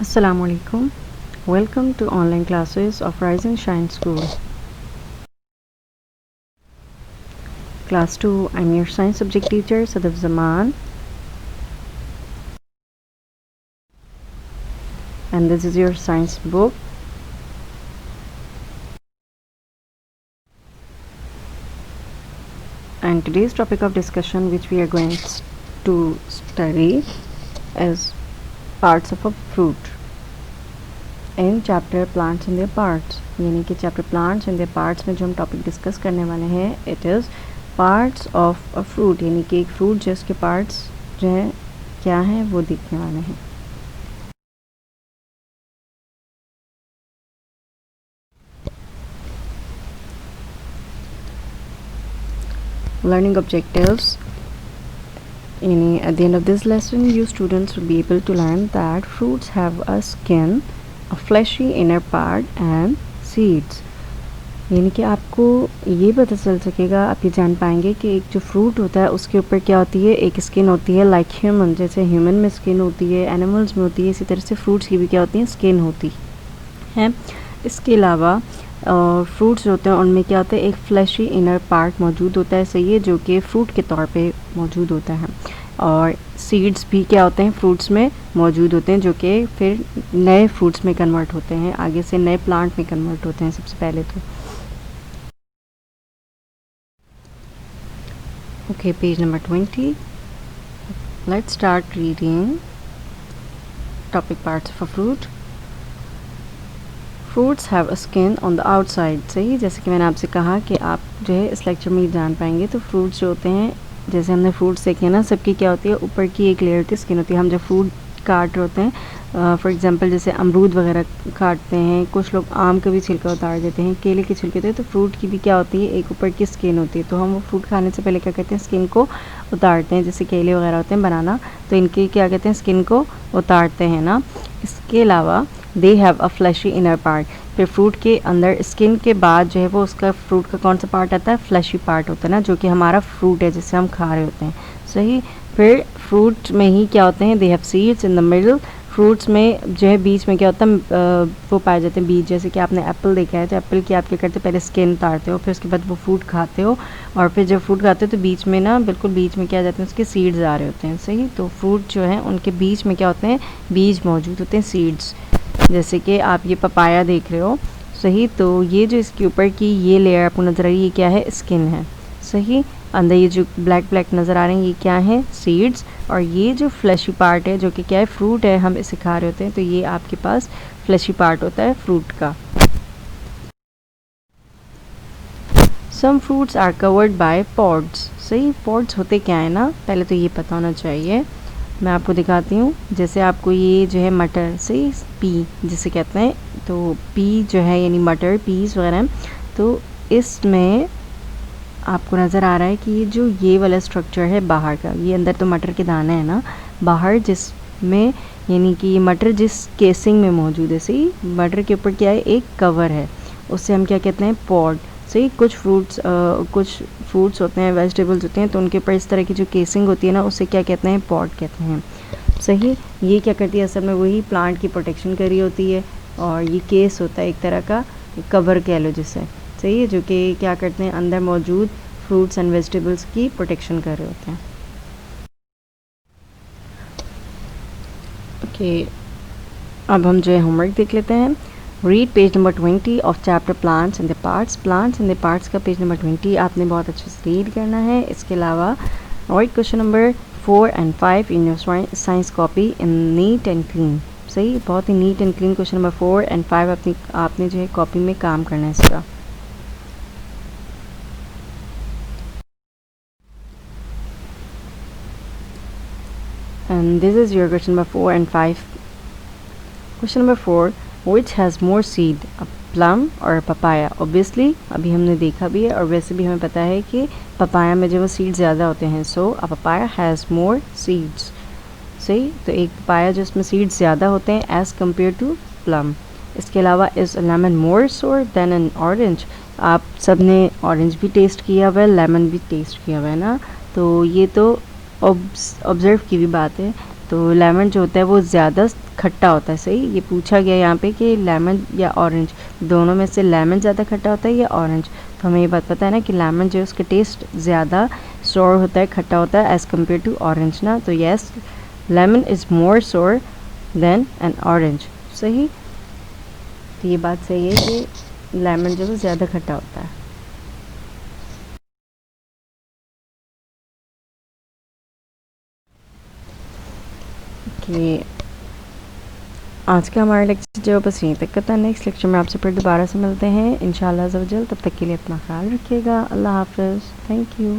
Assalamu alaikum. Welcome to online classes of Rise and Shine School. Class 2, I'm your science subject teacher Sadaf Zaman, and this is your science book. And today's topic of discussion which we are going to study is parts of a fruit in chapter plants and their parts. यानी कि chapter plants and their parts में जो हम topic discuss करने वाले हैं it is parts of a fruit, यानी कि एक फ्रूट जिसके पार्ट्स जो हैं क्या हैं वो देखने वाले हैं. Learning objectives. At the end of this lesson, you students will be able to learn that fruits have a skin, a fleshy inner part and seeds. यानी कि आपको ये पता चल सकेगा, आप ये जान पाएंगे कि एक जो फ्रूट होता है उसके ऊपर क्या होती है, एक स्किन होती है लाइक ह्यूमन, जैसे ह्यूमन में स्किन होती है, एनिमल्स में होती है, इसी तरह से फ्रूट्स की भी क्या होती है, स्किन होती है. इसके अलावा फ्रूट्स जो होते हैं उनमें क्या होता है, एक फ्लैशी इनर पार्ट मौजूद होता है, सही है, जो कि फ्रूट के तौर पे मौजूद होता है. और सीड्स भी क्या होते हैं, फ्रूट्स में मौजूद होते हैं, जो कि फिर नए फ्रूट्स में कन्वर्ट होते हैं, आगे से नए प्लांट में कन्वर्ट होते हैं. सबसे पहले तो okay, page number 20. Let's start reading topic parts of a fruit. Fruits have a skin on the outside. सही, जैसे कि मैंने आपसे कहा कि आप जो है इस लेक्चर में जान पाएंगे. तो फ्रूट्स जो होते हैं, जैसे हमने फ्रूट्स देखे ना, सबकी क्या होती है, ऊपर की एक लेयर की स्किन होती है. हम जब फ्रूट काट रहे होते हैं, फॉर एग्जांपल जैसे अमरूद वगैरह काटते हैं, कुछ लोग आम का भी छिलका उतार देते हैं, केले के छिलके होते हैं, तो फ्रूट की भी क्या होती है, एक ऊपर की स्किन होती है. तो हम वो फ्रूट खाने से पहले क्या करते हैं, स्किन को उतारते हैं. जैसे केले वगैरह होते हैं, बनाना, तो इनकी क्या कहते हैं, स्किन को उतारते हैं ना. इसके अलावा they have a fleshy inner part. फिर फ्रूट के अंदर स्किन के बाद जो है वो उसका फ्रूट का कौन सा पार्ट आता है, फ्लैशी पार्ट होता है ना, जो कि हमारा फ्रूट है जिसे हम खा रहे होते हैं. सही. फिर फ्रूट में ही क्या होते हैं, they have seeds in the middle. Fruits में जो है बीच में क्या होता है, वो पाए जाते हैं बीज. जैसे कि आपने एप्पल देखा है, तो एप्पल की आप क्या करते हो, पहले स्किन उतारते हो, फिर उसके बाद वो फ्रूट खाते हो, और फिर जब फ्रूट खाते हो तो बीच में ना, बिल्कुल बीच में क्या जाते हैं, उसके सीड्स आ रहे होते हैं. सही. तो फ्रूट जो है उनके बीच में क्या होते हैं, बीज मौजूद होते हैं, सीड्स. जैसे कि आप ये पपाया देख रहे हो. सही. तो ये जो इसके ऊपर की ये लेयर आपको नज़र आ रही है, ये क्या है, स्किन है. सही. अंदर ये जो ब्लैक ब्लैक नज़र आ रहे हैं, ये क्या है, सीड्स. और ये जो फ्लैशी पार्ट है, जो कि क्या है, फ्रूट है, हम इसे खा रहे होते हैं, तो ये आपके पास फ्लैशी पार्ट होता है फ्रूट का. Some fruits are covered by pods. सही. पॉड्स होते क्या है ना, पहले तो ये पता होना चाहिए. मैं आपको दिखाती हूँ. जैसे आपको ये जो है मटर, सही, पी जिसे कहते हैं, तो पी जो है यानी मटर, पीस वगैरह, तो इसमें आपको नज़र आ रहा है कि ये जो ये वाला स्ट्रक्चर है बाहर का, ये अंदर तो मटर के दाने हैं ना, बाहर जिसमें यानी कि ये मटर जिस केसिंग में मौजूद है, सही, मटर के ऊपर क्या है, एक कवर है, उससे हम क्या कहते हैं, पॉड. सही. कुछ फ्रूट्स होते हैं, वेजिटेबल्स होते हैं, तो उनके ऊपर इस तरह की जो केसिंग होती है ना, उसे क्या कहते हैं, पॉड कहते हैं. सही. ये क्या करती है, असल में वही प्लांट की प्रोटेक्शन कर रही होती है, और ये केस होता है एक तरह का कवर कह लो जिसे. सही है. जो कि क्या करते हैं, अंदर मौजूद फ्रूट्स एंड वेजिटेबल्स की प्रोटेक्शन कर रहे होते हैं. ओके, अब हम जो है होमवर्क देख लेते हैं. Read page number 20 of chapter plants and the parts. Plants and the parts का पेज नंबर 20 आपने बहुत अच्छे से रीड करना है. इसके अलावा write question number 4 and 5 in your science copy in neat and clean. सही. बहुत ही neat and clean question number 4 and 5 आपने जो है कॉपी में काम करना है इसका. And this is your question number 4 and 5. Question number 4, which has more seed, a plum or a papaya? Obviously अभी हमने देखा भी है, और वैसे भी हमें पता है कि पपाया में जो वो सीड ज़्यादा होते हैं. सो a papaya has more seeds. सही. तो एक पपाया जिसमें सीड्स ज़्यादा होते हैं एज़ कम्पेयर टू प्लम. इसके अलावा इज़ लेमन मोर सोर देन एन ऑरेंज. आप सब ने ऑरेंज भी टेस्ट किया हुआ है, लेमन भी टेस्ट किया हुआ है ना, तो ये तो ऑब्ज़र्व की भी बात है. तो लेमन जो होता है वो ज़्यादा खट्टा होता है। सही, ये पूछा गया यहाँ पे कि लेमन या ऑरेंज, दोनों में से लेमन ज़्यादा खट्टा होता है या ऑरेंज। तो हमें ये बात पता है ना कि लेमन जो है उसका टेस्ट ज़्यादा सोर होता है, खट्टा होता है एज़ कम्पेयर टू ऑरेंज ना। तो येस, लेमन इज़ मोर सोर देन एन ऑरेंज। सही, तो ये बात सही है कि लेमन जो है ज़्यादा खट्टा होता है। कि आज का हमारा लेक्चर जो बस यहीं तक का था। नेक्स्ट लेक्चर में आपसे फिर दोबारा से मिलते हैं इंशाल्लाह अज़्ज़ा वजल। तब तक के लिए अपना ख्याल रखिएगा। अल्लाह हाफ़िज़। Thank you.